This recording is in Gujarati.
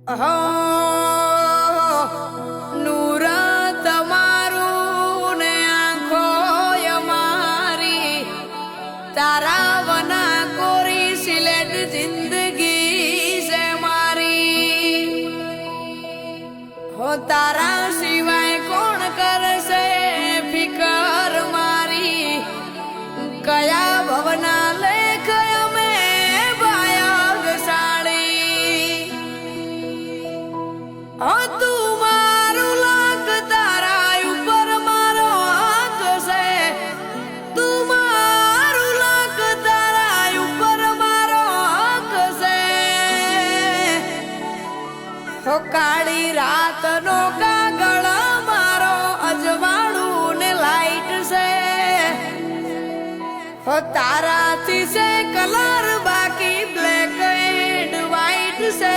હો નૂર તમારું ને આંખો અમારી તારા વના કોરી સિલેટ જિંદગી છે મારી હો તારા સિવાય કોણ કરશે ફિકર મારી કયા ભવના લેખ અમે બાયગ સાડી હો તું મારું લાખ તારા ઉપર મારો હક છે તું મારું લાખ તારા ઉપર મારો હક છે હો કાળી રાત નો કાગળ મારો અજવાળું ને લાઈટ છે હો તારાથી છે કલર બાકી બ્લેક એન્ડ વ્હાઈટ છે